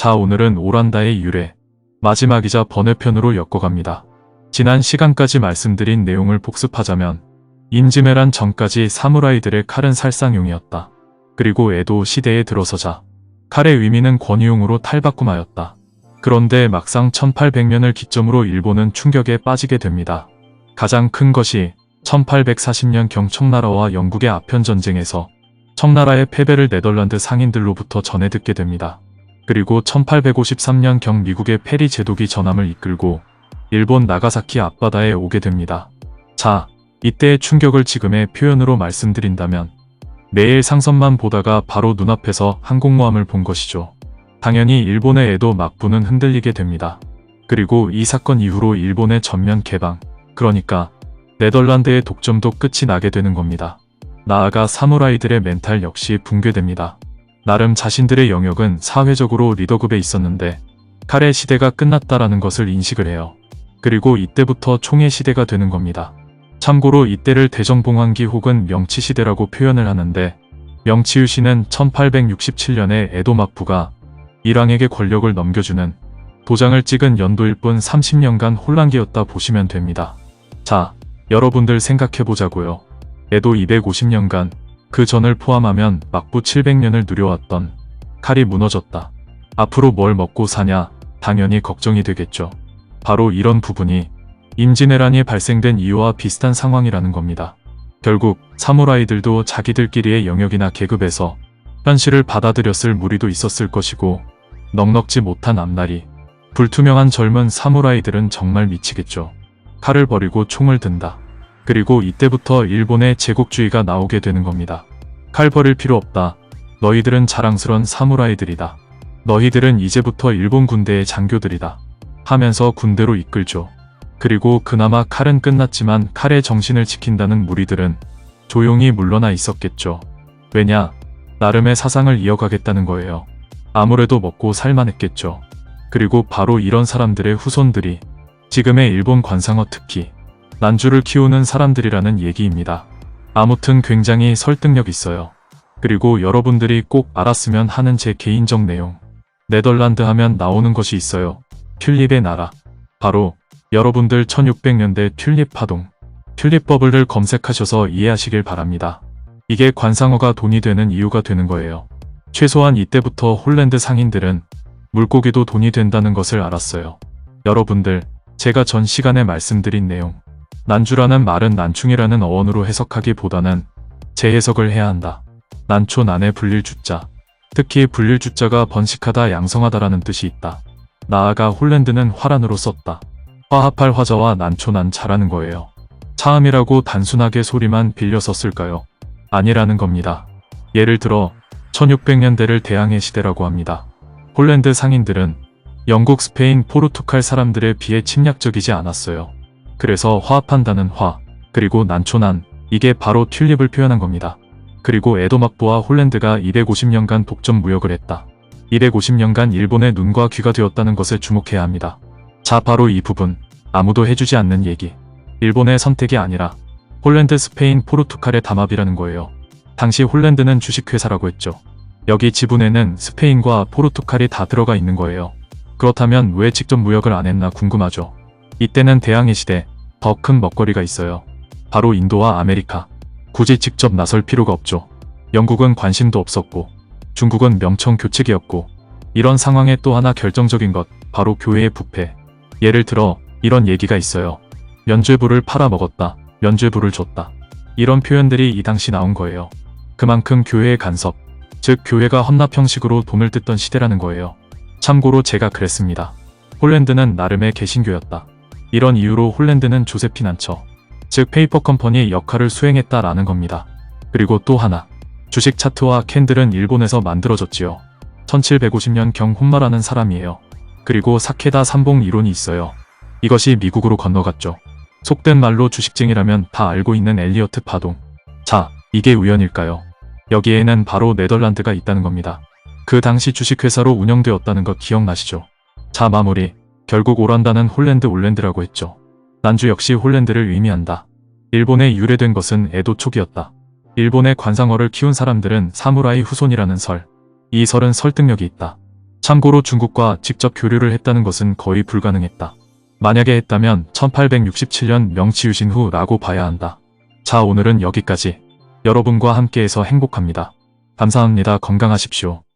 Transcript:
자, 오늘은 오란다의 유래, 마지막이자 번외편으로 엮어갑니다. 지난 시간까지 말씀드린 내용을 복습하자면 임진왜란 전까지 사무라이들의 칼은 살상용이었다. 그리고 에도 시대에 들어서자 칼의 의미는 권위용으로 탈바꿈하였다. 그런데 막상 1800년을 기점으로 일본은 충격에 빠지게 됩니다. 가장 큰 것이 1840년경 청나라와 영국의 아편전쟁에서 청나라의 패배를 네덜란드 상인들로부터 전해 듣게 됩니다. 그리고 1853년경 미국의 페리 제독이 전함을 이끌고 일본 나가사키 앞바다에 오게 됩니다. 자, 이때의 충격을 지금의 표현으로 말씀드린다면 매일 상선만 보다가 바로 눈앞에서 항공모함을 본 것이죠. 당연히 일본의 에도 막부는 흔들리게 됩니다. 그리고 이 사건 이후로 일본의 전면 개방, 그러니까 네덜란드의 독점도 끝이 나게 되는 겁니다. 나아가 사무라이들의 멘탈 역시 붕괴됩니다. 나름 자신들의 영역은 사회적으로 리더급에 있었는데 칼의 시대가 끝났다라는 것을 인식을 해요. 그리고 이때부터 총의 시대가 되는 겁니다. 참고로 이때를 대정봉환기 혹은 명치시대라고 표현을 하는데, 명치유신은 1867년에 에도 막부가 일왕에게 권력을 넘겨주는 도장을 찍은 연도일 뿐 30년간 혼란기였다 보시면 됩니다. 자, 여러분들 생각해보자고요. 에도 250년간, 그 전을 포함하면 막부 700년을 누려왔던 칼이 무너졌다. 앞으로 뭘 먹고 사냐, 당연히 걱정이 되겠죠. 바로 이런 부분이 임진왜란이 발생된 이유와 비슷한 상황이라는 겁니다. 결국 사무라이들도 자기들끼리의 영역이나 계급에서 현실을 받아들였을 무리도 있었을 것이고, 넉넉지 못한 앞날이 불투명한 젊은 사무라이들은 정말 미치겠죠. 칼을 버리고 총을 든다. 그리고 이때부터 일본의 제국주의가 나오게 되는 겁니다. 칼 버릴 필요 없다. 너희들은 자랑스런 사무라이들이다. 너희들은 이제부터 일본 군대의 장교들이다. 하면서 군대로 이끌죠. 그리고 그나마 칼은 끝났지만 칼의 정신을 지킨다는 무리들은 조용히 물러나 있었겠죠. 왜냐? 나름의 사상을 이어가겠다는 거예요. 아무래도 먹고 살만했겠죠. 그리고 바로 이런 사람들의 후손들이 지금의 일본 관상어, 특히 난주를 키우는 사람들이라는 얘기입니다. 아무튼 굉장히 설득력 있어요. 그리고 여러분들이 꼭 알았으면 하는 제 개인적 내용. 네덜란드 하면 나오는 것이 있어요. 튤립의 나라. 바로 여러분들 1600년대 튤립 파동, 튤립 버블을 검색하셔서 이해하시길 바랍니다. 이게 관상어가 돈이 되는 이유가 되는 거예요. 최소한 이때부터 홀랜드 상인들은 물고기도 돈이 된다는 것을 알았어요. 여러분들, 제가 전 시간에 말씀드린 내용, 난주라는 말은 난충이라는 어원으로 해석하기보다는 재해석을 해야 한다. 난초 난에 불릴 주자, 특히 불릴 주자가 번식하다 양성하다라는 뜻이 있다. 나아가 홀랜드는 화란으로 썼다. 화합할 화자와 난초 난자라는 거예요. 차음이라고 단순하게 소리만 빌려 썼을까요? 아니라는 겁니다. 예를 들어 1600년대를 대항해 시대라고 합니다. 홀랜드 상인들은 영국, 스페인, 포르투갈 사람들에 비해 침략적이지 않았어요. 그래서 화합한다는 화, 그리고 난초난, 이게 바로 튤립을 표현한 겁니다. 그리고 에도 막부와 홀랜드가 250년간 독점 무역을 했다. 250년간 일본의 눈과 귀가 되었다는 것에 주목해야 합니다. 자, 바로 이 부분, 아무도 해주지 않는 얘기. 일본의 선택이 아니라 홀랜드, 스페인, 포르투갈의 담합이라는 거예요. 당시 홀랜드는 주식회사라고 했죠. 여기 지분에는 스페인과 포르투갈이 다 들어가 있는 거예요. 그렇다면 왜 직접 무역을 안 했나 궁금하죠. 이때는 대항해 시대, 더 큰 먹거리가 있어요. 바로 인도와 아메리카. 굳이 직접 나설 필요가 없죠. 영국은 관심도 없었고, 중국은 명청 교책이었고, 이런 상황에 또 하나 결정적인 것, 바로 교회의 부패. 예를 들어 이런 얘기가 있어요. 면죄부를 팔아먹었다, 면죄부를 줬다. 이런 표현들이 이 당시 나온 거예요. 그만큼 교회의 간섭, 즉 교회가 헌납 형식으로 돈을 뜯던 시대라는 거예요. 참고로 제가 그랬습니다. 홀랜드는 나름의 개신교였다. 이런 이유로 홀랜드는 조세핀 안처, 즉 페이퍼 컴퍼니의 역할을 수행했다라는 겁니다. 그리고 또 하나, 주식 차트와 캔들은 일본에서 만들어졌지요. 1750년경 혼마라는 사람이에요. 그리고 사케다 삼봉 이론이 있어요. 이것이 미국으로 건너갔죠. 속된 말로 주식쟁이라면 다 알고 있는 엘리어트 파동. 자, 이게 우연일까요? 여기에는 바로 네덜란드가 있다는 겁니다. 그 당시 주식회사로 운영되었다는 거 기억나시죠? 자, 마무리. 결국 오란다는 홀랜드라고 했죠. 난주 역시 홀랜드를 의미한다. 일본에 유래된 것은 에도 초기였다. 일본의 관상어를 키운 사람들은 사무라이 후손이라는 설. 이 설은 설득력이 있다. 참고로 중국과 직접 교류를 했다는 것은 거의 불가능했다. 만약에 했다면 1867년 명치 유신 후라고 봐야 한다. 자, 오늘은 여기까지. 여러분과 함께해서 행복합니다. 감사합니다. 건강하십시오.